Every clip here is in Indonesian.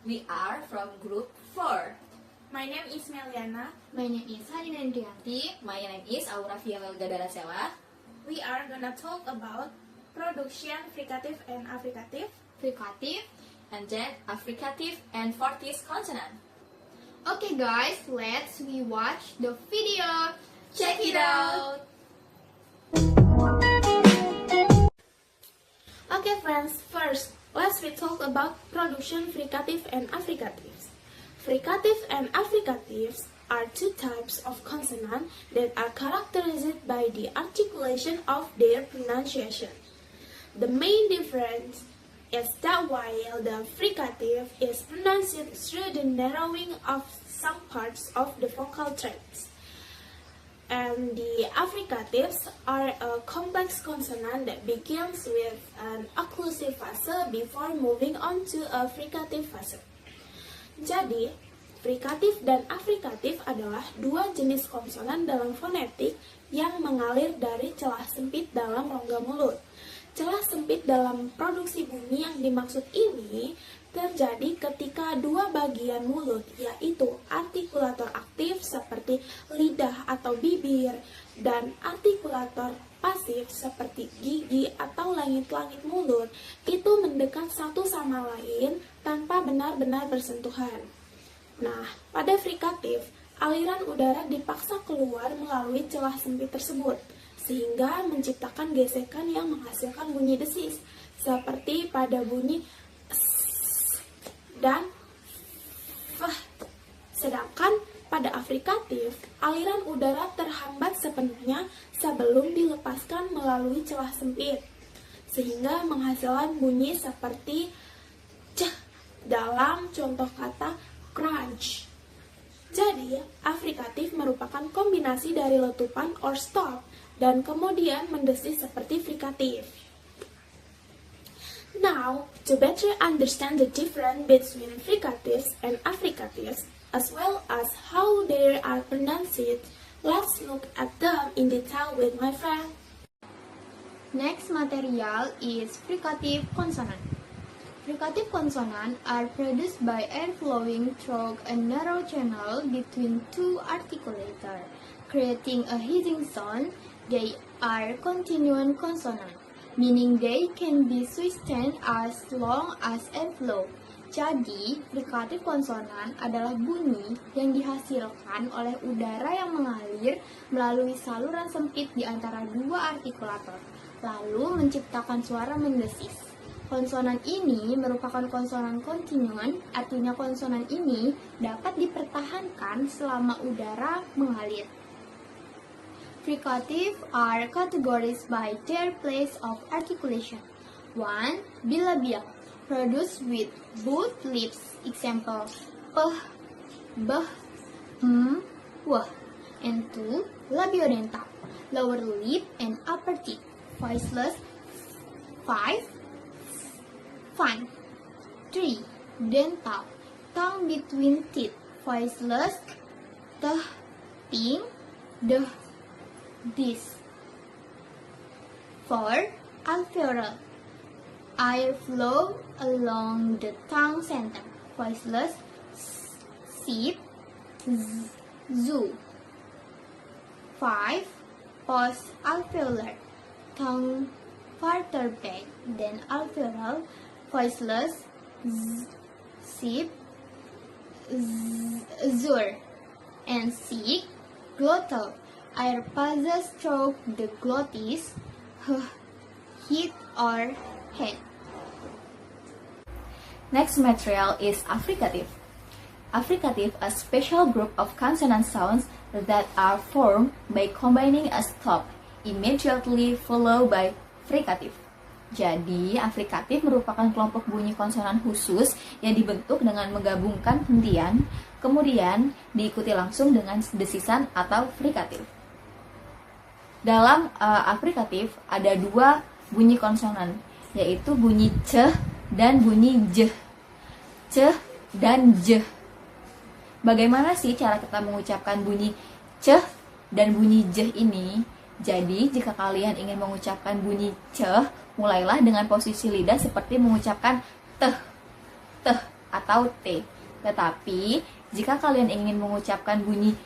We are from group 4. My name is Meliana. My name is Halina Indrianti. My name is Aura Fiamel Gadarasela. We are gonna talk about production fricative and affricative. Fricative. And then affricative and Fortis consonant. Okay guys, let's watch the video. Check it out! Okay friends, first let's talk about production fricative and affricatives. Fricative and affricatives are two types of consonant that are characterized by the articulation of their pronunciation. The main difference is that while the fricative is pronounced through the narrowing of some parts of the vocal tracts, and the affricatives are a complex consonant that begins with an occlusive fase before moving on to a fricative fase. Jadi, fricative dan affricative adalah dua jenis konsonan dalam fonetik yang mengalir dari celah sempit dalam rongga mulut. Celah sempit dalam produksi bunyi yang dimaksud ini terjadi ketika dua bagian mulut, yaitu artikulator aktif seperti lidah atau bibir dan artikulator pasif seperti gigi atau langit-langit mulut, itu mendekat satu sama lain tanpa benar-benar bersentuhan. Nah, pada frikatif, aliran udara dipaksa keluar melalui celah sempit tersebut, sehingga menciptakan gesekan yang menghasilkan bunyi desis, seperti pada bunyi s dan f. Sedangkan pada affricative, aliran udara terhambat sepenuhnya sebelum dilepaskan melalui celah sempit, sehingga menghasilkan bunyi seperti c dalam contoh kata crunch. Jadi, affricative merupakan kombinasi dari letupan or stop dan kemudian mendesis seperti frikatif. Now, to better understand the difference between fricatives and affricatives, as well as how they are pronounced, let's look at them in detail with my friend. Next material is fricative consonant. Fricative consonants are produced by air flowing through a narrow channel between two articulators, creating a hissing sound. They are continuous consonants, meaning they can be sustained as long as air flow. Jadi, fricative consonant adalah bunyi yang dihasilkan oleh udara yang mengalir melalui saluran sempit di antara dua artikulator, lalu menciptakan suara mendesis. Konsonan ini merupakan konsonan kontinuen, artinya konsonan ini dapat dipertahankan selama udara mengalir. Fricative are categorized by their place of articulation. 1. Bilabial, produced with both lips, example, p, b, m, w. And 2. Labiodental, lower lip and upper teeth, voiceless. 5. Fine. 3. Dental, tongue between teeth, voiceless, t, ting, d, this. 4. Alveolar, air flow along the tongue center, voiceless, sip, zoo. 5. Post-alveolar, tongue farther back than alveolar, voiceless, sip, zur. And 6. Glottal, air passes through the glottis, head or head. Next material is affricative. Affricative, a special group of consonant sounds that are formed by combining a stop immediately followed by fricative. Jadi, affricative merupakan kelompok bunyi konsonan khusus yang dibentuk dengan menggabungkan hentian, kemudian diikuti langsung dengan desisan atau frikatif. Dalam affricative ada dua bunyi konsonan, yaitu bunyi c dan bunyi j. C dan j. Bagaimana sih cara kita mengucapkan bunyi c dan bunyi j ini? Jadi, jika kalian ingin mengucapkan bunyi c, mulailah dengan posisi lidah seperti mengucapkan teh, teh, atau T. Tetapi, jika kalian ingin mengucapkan bunyi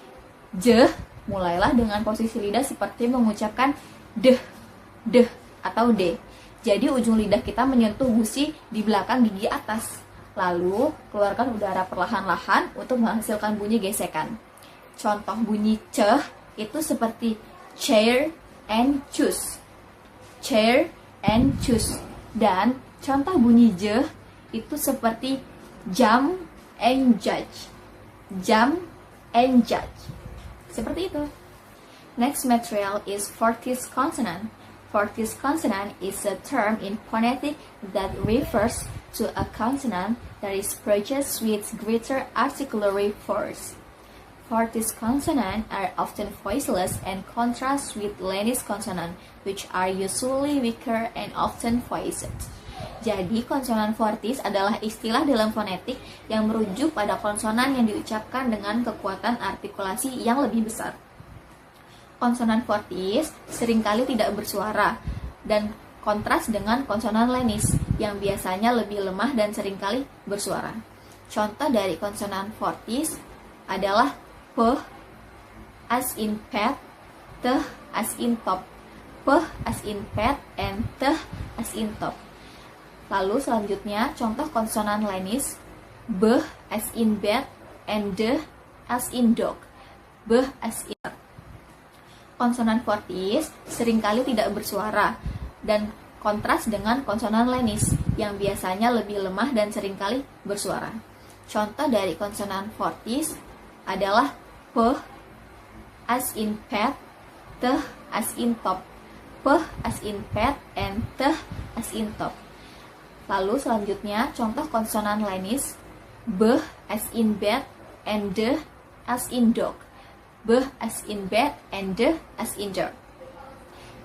J, mulailah dengan posisi lidah seperti mengucapkan D, atau D. Jadi ujung lidah kita menyentuh gusi di belakang gigi atas. Lalu, keluarkan udara perlahan-lahan untuk menghasilkan bunyi gesekan. Contoh bunyi C itu seperti chair and choose. Chair and choose. Dan contoh bunyi J itu seperti jump and judge. Jump and judge. Seperti itu. Next material is Fortis consonant. Fortis consonant is a term in phonetic that refers to a consonant that is pronounced with greater articulatory force. Fortis consonants are often voiceless and contrast with Lenis consonant, which are usually weaker and often voiced. Jadi, konsonan fortis adalah istilah dalam fonetik yang merujuk pada konsonan yang diucapkan dengan kekuatan artikulasi yang lebih besar. Konsonan fortis seringkali tidak bersuara dan kontras dengan konsonan lenis yang biasanya lebih lemah dan seringkali bersuara. Contoh dari konsonan fortis adalah P as in pet, T as in top, P as in pet, and T as in top. Lalu selanjutnya contoh konsonan lenis B as in bed and D as in dog, B as in. Konsonan fortis seringkali tidak bersuara dan kontras dengan konsonan lenis yang biasanya lebih lemah dan seringkali bersuara. Contoh dari konsonan fortis adalah P as in pet, T as in top, P as in pet, and T as in top. Lalu selanjutnya contoh konsonan lenis B as in bed and D as in dog, B as in bed and D as in dog.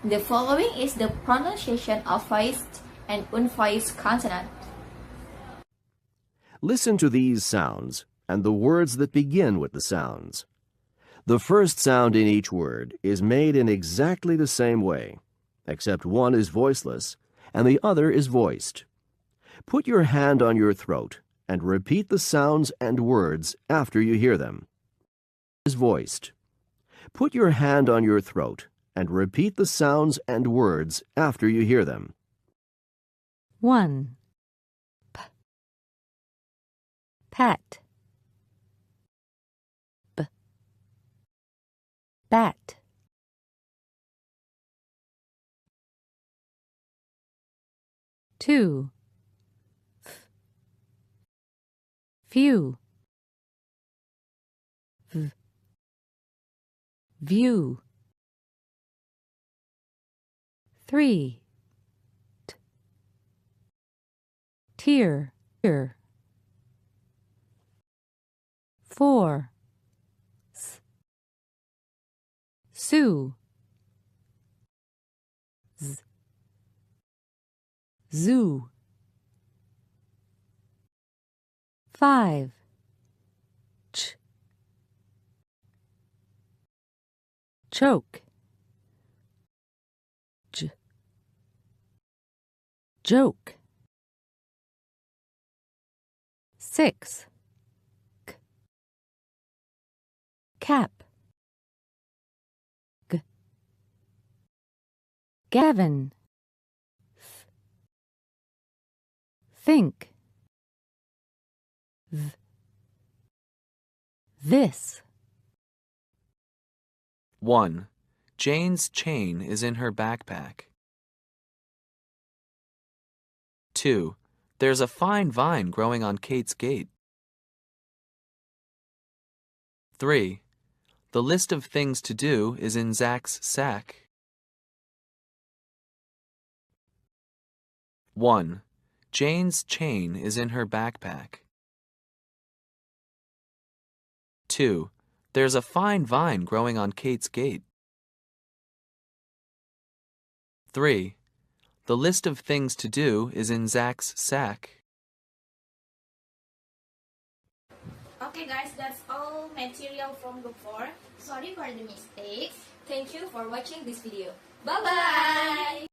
The following is the pronunciation of voiced and unvoiced consonant. Listen to these sounds and the words that begin with the sounds. The first sound in each word is made in exactly the same way, except one is voiceless and the other is voiced. Put your hand on your throat and repeat the sounds and words after you hear them. Is voiced. Put your hand on your throat and repeat the sounds and words after you hear them. 1. P. Pat. B. Bat. 2. F. Few. V. View. 3. T. Tear. Tear. 4. S. Sue. Z. Zoo. 5. Ch. Choke. J. Joke. 6. K. Cap. G. Gavin. Th. Think. Th. This. 1. Jane's chain is in her backpack. 2. There's a fine vine growing on Kate's gate. 3. The list of things to do is in Zach's sack. 1. Jane's chain is in her backpack. 2. There's a fine vine growing on Kate's gate. 3. The list of things to do is in Zach's sack. Okay guys, that's all material from Group 4. Sorry for the mistakes. Thank you for watching this video. Bye-bye!